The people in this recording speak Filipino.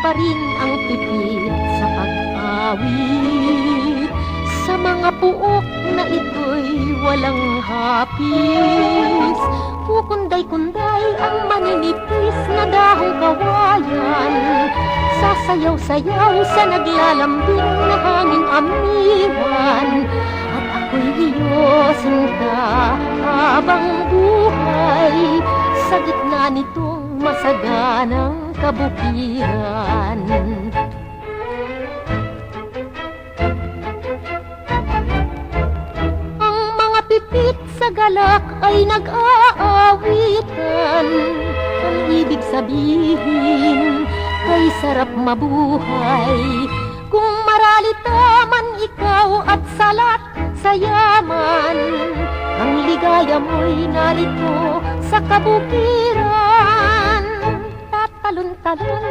pa rin ang pipit sa pag-awit. Sa mga puok na ito'y walang hapis. Kukunday-kunday ang maninipis na dahong kawayan. Sasayaw-sayaw sa naglalambing na hanging amiwan. At ako'y iyo sinta habang buhay sa gitna nitong masaganang kabukiran. Ang mga pipit sa galak ay nag-aawitan. Ang ibig sabihin kay sarap mabuhay. Kung maralita man ikaw at salat sa yaman, ang ligaya mo'y narito sa kabukiran. Tatalon-talon